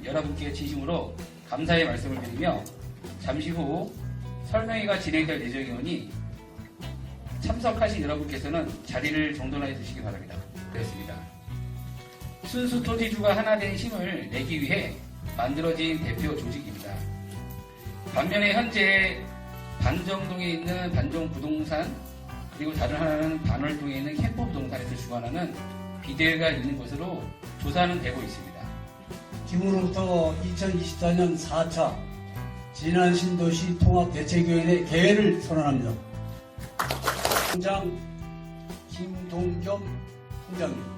여러분께 진심으로 감사의 말씀을 드리며 잠시 후 설명회가 진행될 예정이오니 참석하신 여러분께서는 자리를 정돈해 주시기 바랍니다. 그렇습니다. 순수 토지주가 하나 된 힘을 내기 위해 만들어진 대표 조직입니다. 반면에 현재 반정동에 있는 반정부동산, 그리고 다른 하나는 반월동에 있는 캠퍼부동산에서 주관하는 비대가 있는 것으로 조사는 되고 있습니다. 지금으로부터 2024년 4차 진안신도시 통합대책위원회 개회를 선언합니다. 총장 김동겸 총장님.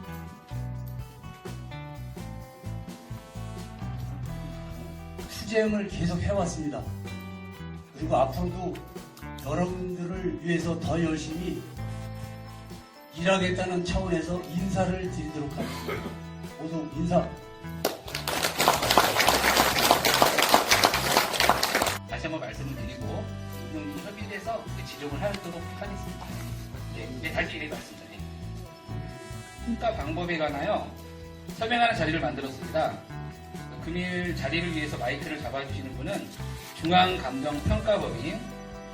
투쟁을 계속 해왔습니다. 그리고 앞으로도 여러분들을 위해서 더 열심히 일하겠다는 차원에서 인사를 드리도록 하겠습니다. 모두 인사. 다시 한번 말씀을 드리고 운영진 협의해서 지정을 하도록 하겠습니다. 네, 다시 말씀드립니다. 평가 방법에 관하여 설명하는 자리를 만들었습니다. 금일 자리를 위해서 마이크를 잡아주시는 분은 중앙감정평가법인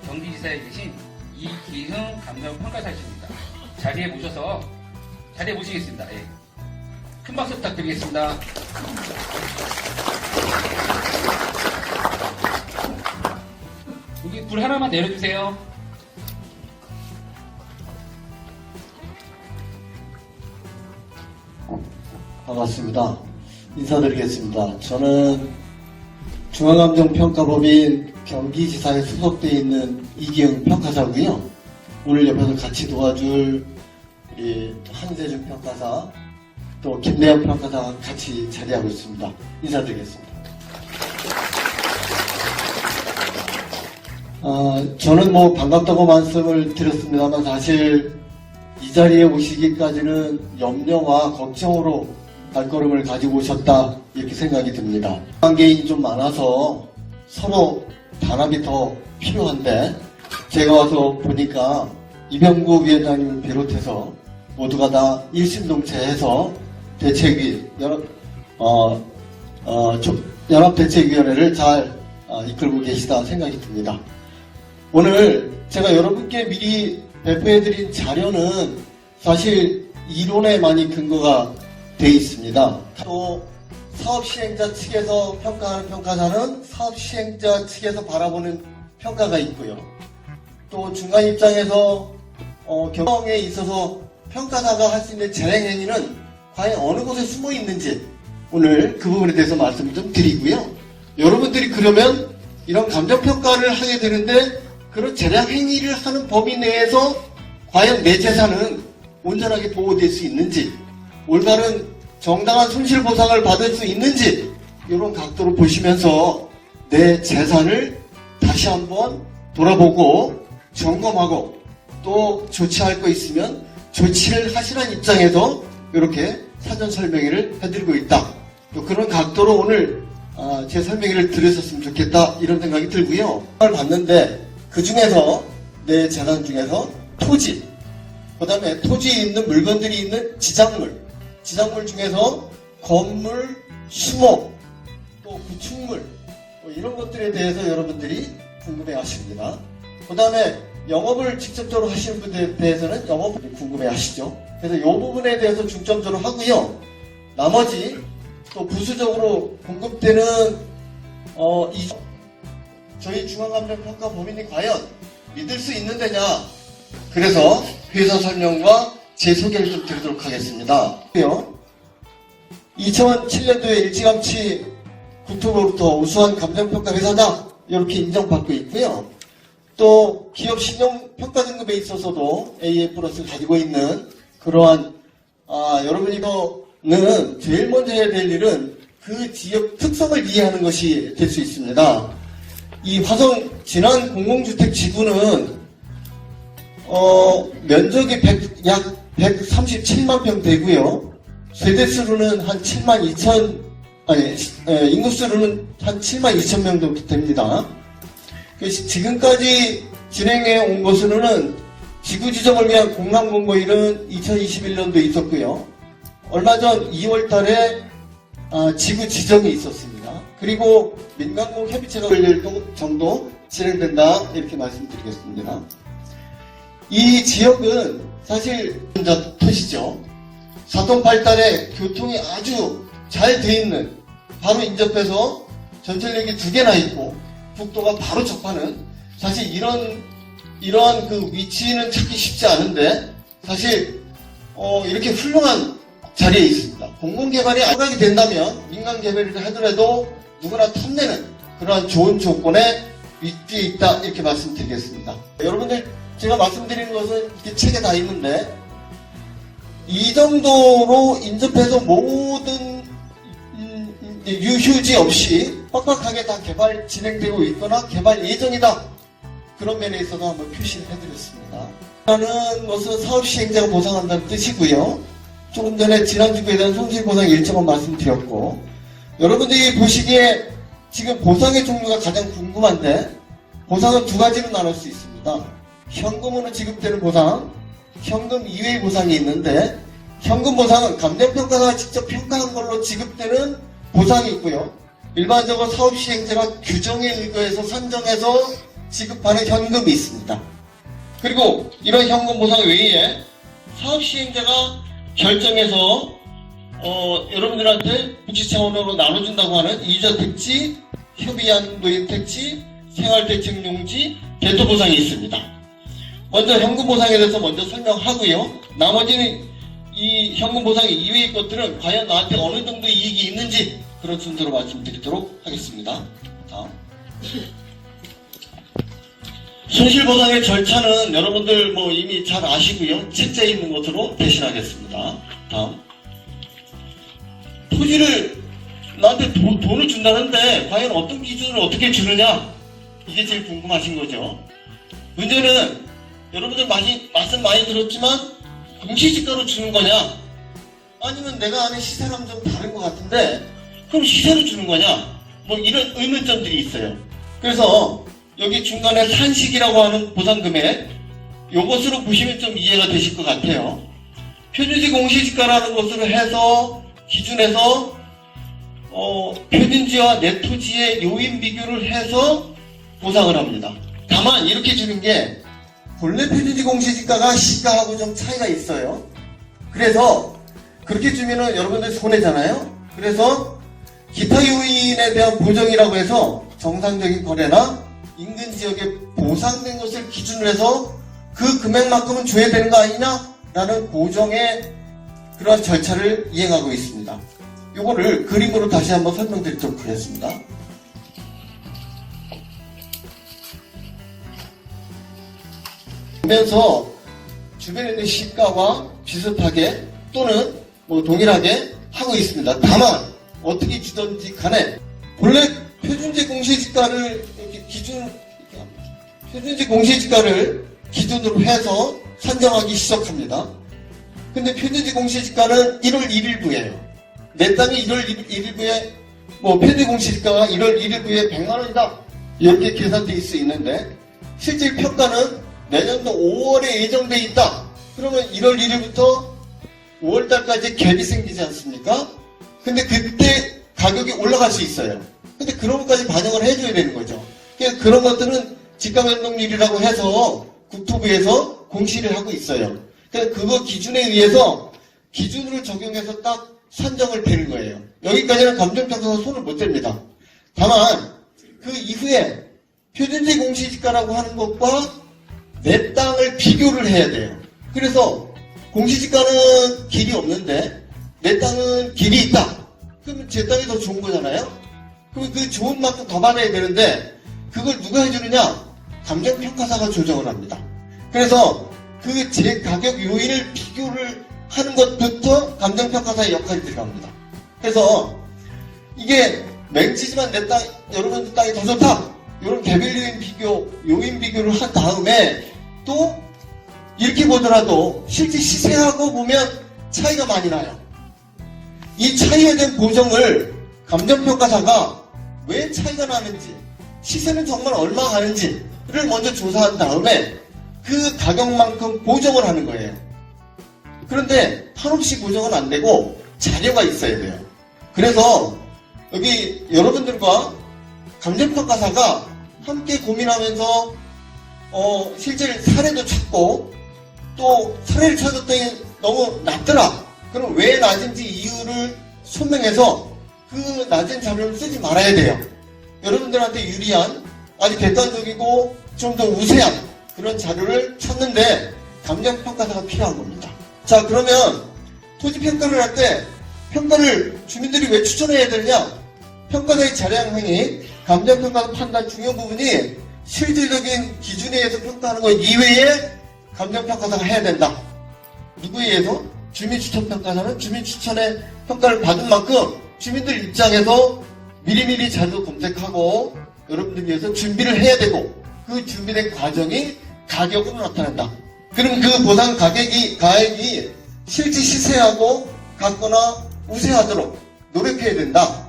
경기지사에 계신 이기흥 감정평가사이십니다. 자리에 모시겠습니다. 예. 큰 박수 부탁드리겠습니다. 여기 불 하나만 내려주세요. 반갑습니다. 인사드리겠습니다. 저는 중앙감정평가법인 경기지사에 소속되어 있는 이기흥 평가사고요. 오늘 옆에서 같이 도와줄 우리 한세준 평가사, 또 김대현 평가사가 같이 자리하고 있습니다. 인사드리겠습니다. 저는 반갑다고 말씀을 드렸습니다만 사실 이 자리에 오시기까지는 염려와 걱정으로 발걸음을 가지고 오셨다 이렇게 생각이 듭니다. 관계인이 좀 많아서 서로 단합이 더 필요한데 제가 와서 보니까 이병구 위원장님을 비롯해서 모두가 다 일심동체해서 대책위 연합대책위원회를 잘 이끌고 계시다 생각이 듭니다. 오늘 제가 여러분께 미리 배포해드린 자료는 사실 이론에 많이 근거가 되어 있습니다. 또 사업시행자 측에서 평가하는 평가사는 사업시행자 측에서 바라보는 평가가 있고요. 또 중간 입장에서 경영에 있어서 평가사가 할 수 있는 재행행위는 과연 어느 곳에 숨어 있는지 오늘 그 부분에 대해서 말씀을 좀 드리고요. 여러분들이 그러면 이런 감정평가를 하게 되는데 그런 재량행위를 하는 범위 내에서 과연 내 재산은 온전하게 보호될 수 있는지, 올바른 정당한 손실보상을 받을 수 있는지 이런 각도로 보시면서 내 재산을 다시 한번 돌아보고 점검하고 또 조치할 거 있으면 조치를 하시라는 입장에서 이렇게 사전 설명회를 해드리고 있다. 또 그런 각도로 오늘 제 설명회를 들으셨으면 좋겠다 이런 생각이 들고요. 봤는데 그 중에서 내 재산 중에서 토지, 그 다음에 토지에 있는 물건들이 있는 지작물 중에서 건물, 수목, 또 구축물 이런 것들에 대해서 여러분들이 궁금해 하십니다. 그 다음에 영업을 직접적으로 하시는 분들에 대해서는 영업을 궁금해 하시죠. 그래서 이 부분에 대해서 중점적으로 하고요. 나머지 또 부수적으로 공급되는 저희 중앙감정평가 범인이 과연 믿을 수 있는 데냐. 그래서 회사 설명과 제 소개를 좀 드리도록 하겠습니다. 2007년도에 일찌감치 국토부로부터 우수한 감정평가 회사다 이렇게 인정받고 있고요. 또 기업 신용평가 등급에 있어서도 AA 플러스를 가지고 있는 그러한 여러분이거는 제일 먼저 해야 될 일은 그 지역 특성을 이해하는 것이 될 수 있습니다. 이 화성 진안 공공주택 지구는 면적이 약 137만 평 되고요. 세대수로는 한 7만 2천, 인구수로는 한 7만 2천 명 정도 됩니다. 지금까지 진행해 온 것으로는 지구 지정을 위한 공람 공고일은 2021년도에 있었고요. 얼마 전 2월 달에 지구 지정이 있었습니다. 그리고 민간공 협의체가 정도 진행된다 이렇게 말씀드리겠습니다. 이 지역은 사실 토시죠. 사통 발달에 교통이 아주 잘 돼 있는, 바로 인접해서 전철역이 2개나 있고 국도가 바로 접하는, 사실 이러한 그 위치는 찾기 쉽지 않은데 사실 이렇게 훌륭한 자리에 있습니다. 공공개발이 하게 된다면 민간개발을 하더라도 누구나 탐내는 그러한 좋은 조건에 위치에 있다 이렇게 말씀드리겠습니다. 여러분들 제가 말씀드리는 것은 이렇게 책에 다 있는데 이 정도로 인접해서 모든 유휴지 없이 빡빡하게 다 개발 진행되고 있거나 개발 예정이다. 그런 면에 있어서 한번 표시를 해드렸습니다. 라는 것은 사업 시행자가 보상한다는 뜻이고요. 조금 전에 지난주에 대한 손실보상 일정은 말씀드렸고, 여러분들이 보시기에 지금 보상의 종류가 가장 궁금한데, 보상은 2가지로 나눌 수 있습니다. 현금으로 지급되는 보상, 현금 이외의 보상이 있는데, 현금 보상은 감정평가사가 직접 평가한 걸로 지급되는 보상이 있고요. 일반적으로 사업 시행자가 규정에 의거해서 선정해서 지급하는 현금이 있습니다. 그리고 이런 현금 보상 외에 사업 시행자가 결정해서 여러분들한테 복지 차원으로 나눠준다고 하는 이자 택지, 협의한 노인 택지, 생활대책용지, 대토 보상이 있습니다. 먼저 현금 보상에 대해서 먼저 설명하고요. 나머지는 이 현금 보상 이외의 것들은 과연 나한테 어느 정도 이익이 있는지 그런 순서로 말씀드리도록 하겠습니다. 다음. 손실보상의 절차는 여러분들 이미 잘 아시고요. 책자에 있는 것으로 대신하겠습니다. 다음. 토지를 나한테 돈을 준다는데 과연 어떤 기준으로 어떻게 주느냐? 이게 제일 궁금하신 거죠. 문제는 여러분들 말씀 많이 들었지만 공시지가로 주는 거냐? 아니면 내가 아는 시세랑 좀 다른 것 같은데 그럼 시세로 주는 거냐? 이런 의문점들이 있어요. 그래서 여기 중간에 산식이라고 하는 보상금액, 요것으로 보시면 좀 이해가 되실 것 같아요. 표준지 공시지가라는 것으로 해서 기준에서 표준지와 네토지의 요인 비교를 해서 보상을 합니다. 다만 이렇게 주는 게 본래 표준지 공시지가가 시가하고 좀 차이가 있어요. 그래서 그렇게 주면은 여러분들 손해잖아요. 그래서 기타 요인에 대한 보정이라고 해서 정상적인 거래나 인근 지역에 보상된 것을 기준으로 해서 그 금액만큼은 줘야 되는 거 아니냐라는 고정의 그런 절차를 이행하고 있습니다. 요거를 그림으로 다시 한번 설명드리도록 하겠습니다. 보면서 주변에 있는 시가와 비슷하게 또는 동일하게 하고 있습니다. 다만 어떻게 주든지 간에 본래 표준지 공시지가를 표준지 공시지가를 기준으로 해서 산정하기 시작합니다. 근데 표준지 공시지가는 1월 1일부예요. 내 땅이 1월 1일부에 표준지 공시지가가 1월 1일부에 100만원이다. 이렇게 계산되어 있는데 실질 평가는 내년도 5월에 예정돼 있다. 그러면 1월 1일부터 5월달까지 갭이 생기지 않습니까? 근데 그때 가격이 올라갈 수 있어요. 근데 그런 것까지 반영을 해줘야 되는 거죠. 그러니까 그런 것들은 집값연동률이라고 해서 국토부에서 공시를 하고 있어요. 그러니까 그거 기준에 의해서 기준으로 적용해서 딱 산정을 되는 거예요. 여기까지는 감정평가에서 손을 못 댑니다. 다만 그 이후에 표준지 공시지가라고 하는 것과 내 땅을 비교를 해야 돼요. 그래서 공시지가는 길이 없는데 내 땅은 길이 있다. 그러면 제 땅이 더 좋은 거잖아요. 그럼 그 좋은 만큼 더 받아야 되는데 그걸 누가 해주느냐? 감정평가사가 조정을 합니다. 그래서 그 제 가격 요인을 비교를 하는 것부터 감정평가사의 역할이 들어갑니다. 그래서 이게 맹치지만 내 땅, 여러분들 땅이 더 좋다. 이런 개별 요인 비교, 요인 비교를 한 다음에 또 이렇게 보더라도 실제 시세하고 보면 차이가 많이 나요. 이 차이에 대한 보정을 감정평가사가 왜 차이가 나는지, 시세는 정말 얼마 가는지를 먼저 조사한 다음에 그 가격만큼 보정을 하는 거예요. 그런데 한없이 보정은 안 되고 자료가 있어야 돼요. 그래서 여기 여러분들과 감정평가사가 함께 고민하면서 실제 사례도 찾고 또 사례를 찾았더니 너무 낮더라. 그럼 왜 낮은지 이유를 소명해서 그 낮은 자료를 쓰지 말아야 돼요. 여러분들한테 유리한 아주 객관적이고 좀 더 우세한 그런 자료를 찾는데 감정평가사가 필요한 겁니다. 자, 그러면 토지평가를 할 때 평가를 주민들이 왜 추천해야 되느냐? 평가자의 자료 행위, 감정평가 판단 중요한 부분이 실질적인 기준에 의해서 평가하는 것 이외에 감정평가사가 해야 된다. 누구에 의해서? 주민추천평가사는 주민추천의 평가를 받은 만큼 주민들 입장에서 미리미리 자료 검색하고 여러분들 위해서 준비를 해야 되고 그 준비된 과정이 가격으로 나타난다. 그럼 그 보상 가액이 실제 시세하고 같거나 우세하도록 노력해야 된다.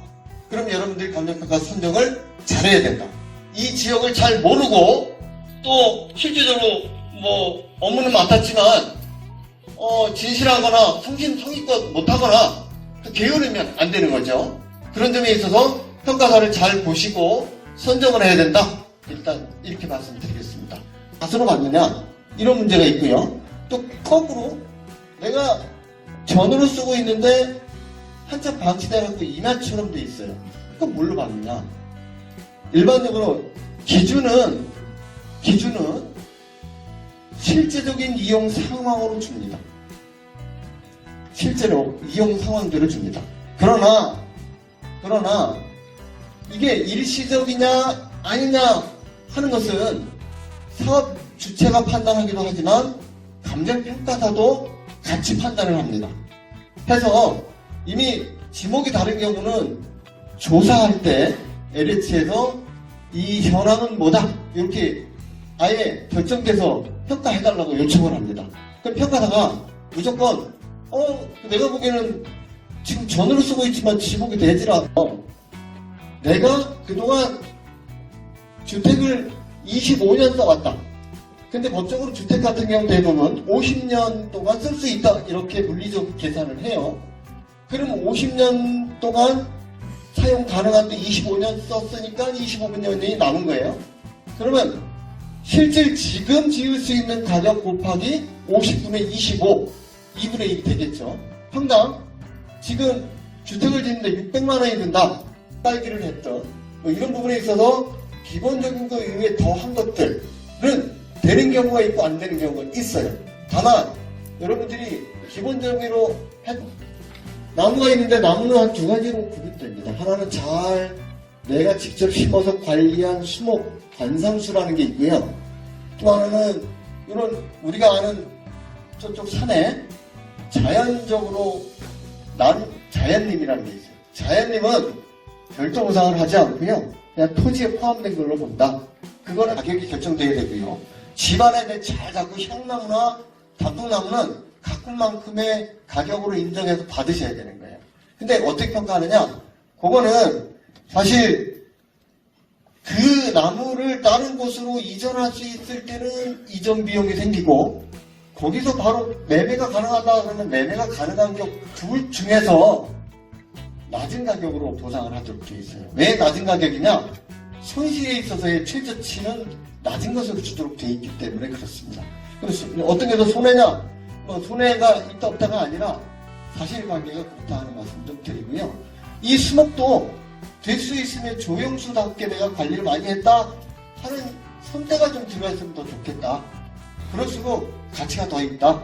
그럼 여러분들이 감정평가 선정을 잘해야 된다. 이 지역을 잘 모르고 또 실질적으로 업무는 맡았지만 진실하거나 성심성의껏 못하거나 게으르면 안 되는 거죠. 그런 점에 있어서 평가사를 잘 보시고 선정을 해야 된다. 일단 이렇게 말씀드리겠습니다. 가수로 받느냐? 이런 문제가 있고요. 또 거꾸로 내가 전으로 쓰고 있는데 한참 방치돼갖고 임야처럼 돼 있어요. 그럼 뭘로 받느냐? 일반적으로 기준은 실제적인 이용 상황으로 줍니다. 실제로 이용 상황들을 줍니다. 그러나 이게 일시적이냐 아니냐 하는 것은 사업 주체가 판단하기도 하지만 감정평가사도 같이 판단을 합니다. 해서 이미 지목이 다른 경우는 조사할 때 LH에서 이 현황은 뭐다 이렇게 아예 결정돼서 평가해달라고 요청을 합니다. 그럼 평가사가 무조건 내가 보기에는 지금 전으로 쓰고 있지만 지목이 되질 않아. 내가 그동안 주택을 25년 써왔다. 근데 법적으로 주택 같은 경우 대부분 50년 동안 쓸 수 있다. 이렇게 물리적 계산을 해요. 그러면 50년 동안 사용 가능한데 25년 썼으니까 25년이 남은 거예요. 그러면 실제 지금 지을 수 있는 가격 곱하기 50분의 25, 2분의 1이 되겠죠. 평당 지금 주택을 짓는데 600만 원이 든다. 딸기를 했던 이런 부분에 있어서 기본적인 것 이외에 더한 것들은 되는 경우가 있고 안 되는 경우가 있어요. 다만 여러분들이 기본적으로 나무가 있는데 나무는 한 두 가지로 구분됩니다. 하나는 잘 내가 직접 심어서 관리한 수목 관상수라는 게 있고요. 또 하나는 이런 우리가 아는 저쪽 산에 자연적으로 난 자연림이라는 게 있어요. 자연림은 별도 보상을 하지 않고요. 그냥 토지에 포함된 걸로 본다. 그거는 가격이 결정되어야 되고요. 집안에 잘 자꾸 향나무나 단풍나무는 가끔만큼의 가격으로 인정해서 받으셔야 되는 거예요. 근데 어떻게 평가하느냐? 그거는 사실 그 나무를 다른 곳으로 이전할 수 있을 때는 이전 비용이 생기고 거기서 바로 매매가 가능하다 그러면 매매가 가능한 둘 중에서 낮은 가격으로 보상을 하도록 되어 있어요. 왜 낮은 가격이냐? 손실에 있어서의 최저치는 낮은 것으로 주도록 되어 있기 때문에 그렇습니다. 그래서 어떤 게 더 손해냐? 손해가 있다 없다가 아니라 사실관계가 그렇다 하는 말씀 좀 드리고요. 이 수목도 될 수 있으면 조영수답게 내가 관리를 많이 했다 하는 선택가 좀 들어있으면 더 좋겠다. 그럴수록 가치가 더 있다.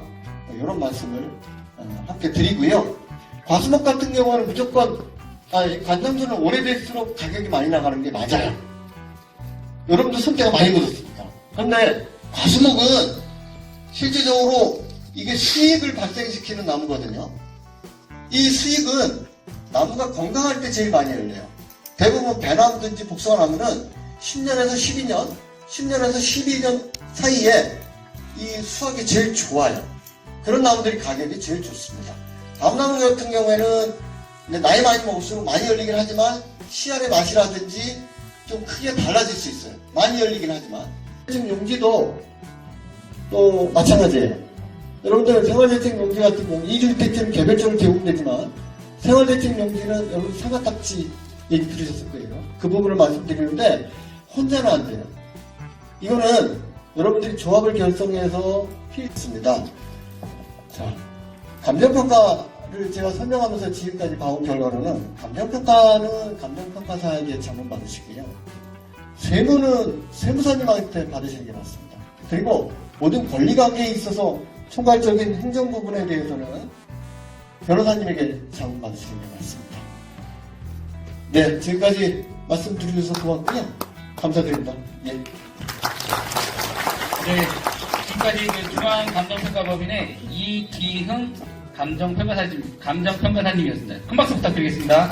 이런 말씀을 함께 드리고요. 과수목 같은 경우는 무조건 관상수는 오래될수록 가격이 많이 나가는 게 맞아요. 여러분도 손때가 많이 묻었습니까? 그런데 과수목은 실질적으로 이게 수익을 발생시키는 나무거든요. 이 수익은 나무가 건강할 때 제일 많이 열려요. 대부분 배나무든지 복숭아나무는 10년에서 12년, 10년에서 12년 사이에 이 수확이 제일 좋아요. 그런 나무들이 가격이 제일 좋습니다. 밤나무 같은 경우에는 나이 많이 먹을수록 많이 열리긴 하지만 씨알의 맛이라든지 좀 크게 달라질 수 있어요. 많이 열리긴 하지만. 지금 용지도 또 마찬가지예요. 여러분들 생활주택 용지 같은 경우 2주택처럼 개별적으로 제공되지만 생활대책명제는 여러분 사과딱지 얘기 들으셨을 거예요. 그 부분을 말씀드리는데 혼자는 안 돼요. 이거는 여러분들이 조합을 결성해서 필요했습니다. 자, 감정평가를 제가 설명하면서 지금까지 봐온 결과로는 감정평가는 감정평가사에게 자문받으시고요. 세무는 세무사님한테 받으시는 게 맞습니다. 그리고 모든 권리관계에 있어서 총괄적인 행정 부분에 대해서는 변호사님에게 자문받으시는 게 맞습니다. 네, 지금까지 말씀드리셔서 고맙고요. 감사드립니다. 예. 네, 지금까지 그 중앙감정평가법인의 이기흥 감정평가사님이었습니다. 큰 박수 부탁드리겠습니다.